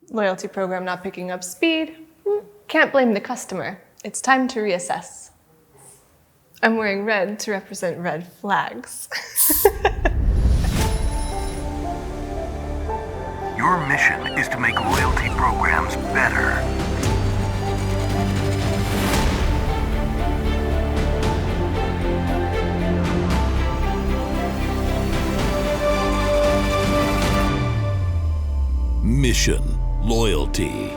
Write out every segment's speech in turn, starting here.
Loyalty program not picking up speed. Can't blame the customer. It's time to reassess. I'm wearing red to represent red flags. Your mission is to make loyalty programs better. Mission Loyalty.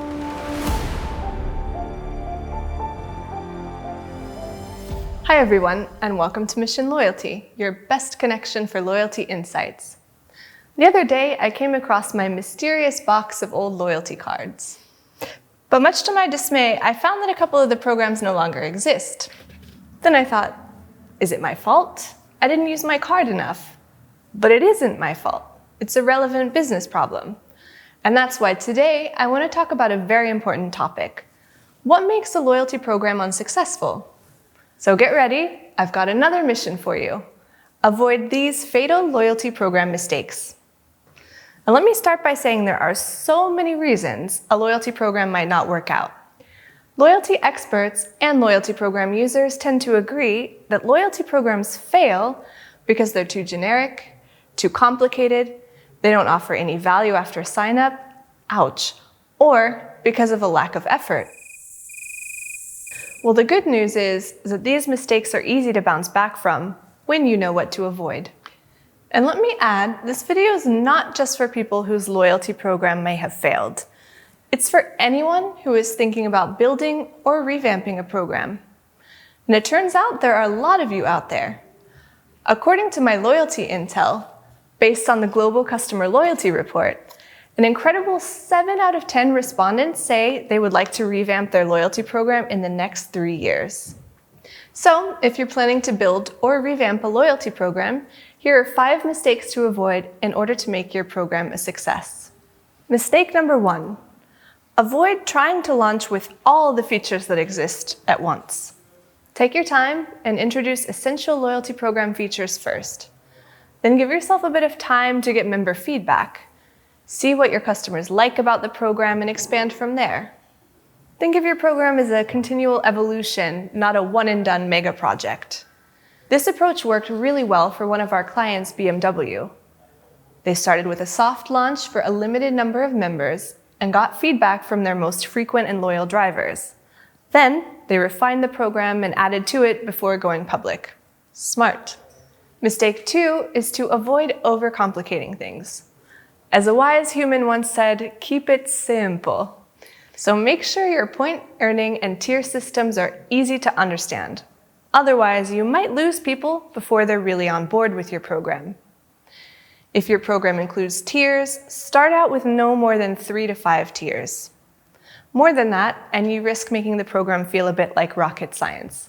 Hi everyone, and welcome to Mission Loyalty, your best connection for loyalty insights. The other day, I came across my mysterious box of old loyalty cards. But much to my dismay, I found that a couple of the programs no longer exist. Then I thought, is it my fault? I didn't use my card enough. But it isn't my fault. It's a relevant business problem. And that's why today I want to talk about a very important topic. What makes a loyalty program unsuccessful? So get ready, I've got another mission for you. Avoid these fatal loyalty program mistakes. And let me start by saying there are so many reasons a loyalty program might not work out. Loyalty experts and loyalty program users tend to agree that loyalty programs fail because they're too generic, too complicated, they don't offer any value after sign-up, ouch, or because of a lack of effort. Well, the good news is that these mistakes are easy to bounce back from when you know what to avoid. And let me add, this video is not just for people whose loyalty program may have failed. It's for anyone who is thinking about building or revamping a program. And it turns out there are a lot of you out there. According to my loyalty intel, based on the Global Customer Loyalty Report, an incredible 7 out of 10 respondents say they would like to revamp their loyalty program in the next 3 years. So, if you're planning to build or revamp a loyalty program, here are 5 mistakes to avoid in order to make your program a success. Mistake number 1. Avoid trying to launch with all the features that exist at once. Take your time and introduce essential loyalty program features first. Then give yourself a bit of time to get member feedback. See what your customers like about the program and expand from there. Think of your program as a continual evolution, not a one-and-done mega project. This approach worked really well for one of our clients, BMW. They started with a soft launch for a limited number of members and got feedback from their most frequent and loyal drivers. Then, they refined the program and added to it before going public. Smart. Mistake 2 is to avoid overcomplicating things. As a wise human once said, keep it simple. So make sure your point earning and tier systems are easy to understand. Otherwise, you might lose people before they're really on board with your program. If your program includes tiers, start out with no more than 3 to 5 tiers. More than that, and you risk making the program feel a bit like rocket science.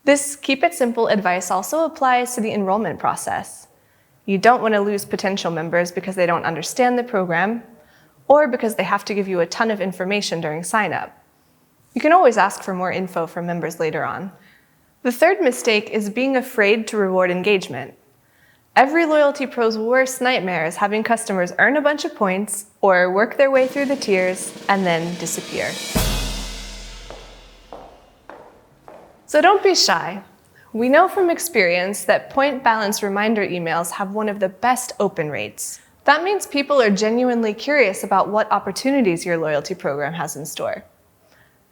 This keep it simple advice also applies to the enrollment process. You don't want to lose potential members because they don't understand the program or because they have to give you a ton of information during sign-up. You can always ask for more info from members later on. The third mistake is being afraid to reward engagement. Every loyalty pro's worst nightmare is having customers earn a bunch of points or work their way through the tiers and then disappear. So don't be shy. We know from experience that point balance reminder emails have one of the best open rates. That means people are genuinely curious about what opportunities your loyalty program has in store.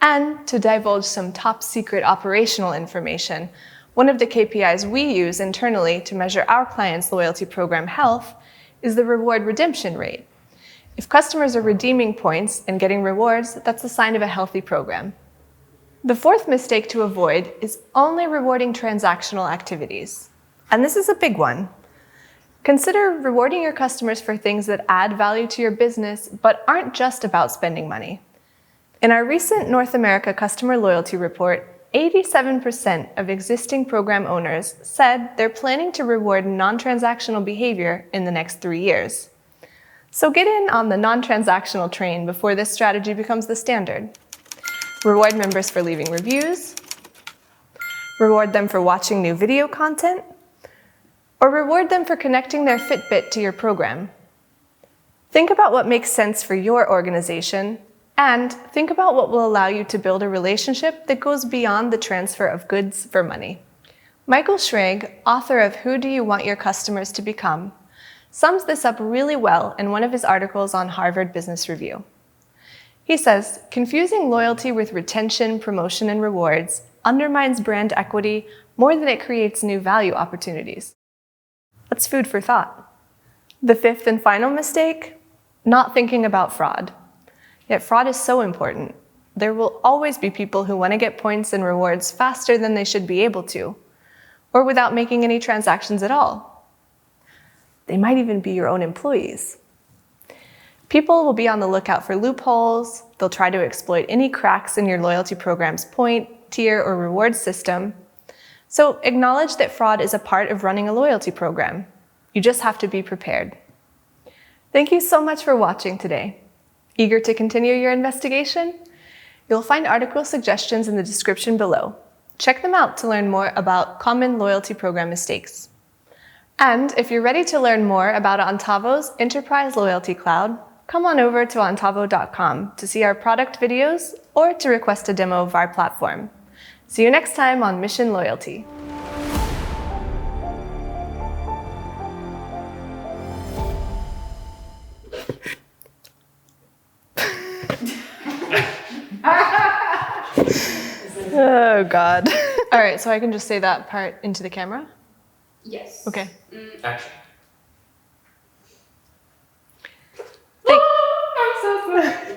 And to divulge some top secret operational information, one of the KPIs we use internally to measure our clients' loyalty program health is the reward redemption rate. If customers are redeeming points and getting rewards, that's a sign of a healthy program. The fourth mistake to avoid is only rewarding transactional activities. And this is a big one. Consider rewarding your customers for things that add value to your business but aren't just about spending money. In our recent North America Customer Loyalty Report, 87% of existing program owners said they're planning to reward non-transactional behavior in the next 3 years. So get in on the non-transactional train before this strategy becomes the standard. Reward members for leaving reviews, reward them for watching new video content, or reward them for connecting their Fitbit to your program. Think about what makes sense for your organization, and think about what will allow you to build a relationship that goes beyond the transfer of goods for money. Michael Schrag, author of Who Do You Want Your Customers to Become, sums this up really well in one of his articles on Harvard Business Review. He says, confusing loyalty with retention, promotion, and rewards undermines brand equity more than it creates new value opportunities. That's food for thought. The fifth and final mistake, not thinking about fraud. Yet fraud is so important. There will always be people who want to get points and rewards faster than they should be able to, or without making any transactions at all. They might even be your own employees. People will be on the lookout for loopholes. They'll try to exploit any cracks in your loyalty program's point, tier, or reward system. So acknowledge that fraud is a part of running a loyalty program. You just have to be prepared. Thank you so much for watching today. Eager to continue your investigation? You'll find article suggestions in the description below. Check them out to learn more about common loyalty program mistakes. And if you're ready to learn more about Antavo's Enterprise Loyalty Cloud, come on over to antavo.com to see our product videos or to request a demo of our platform. See you next time on Mission Loyalty. Oh, God. All right, so I can just say that part into the camera? Yes. Okay. Action. I'm so sorry.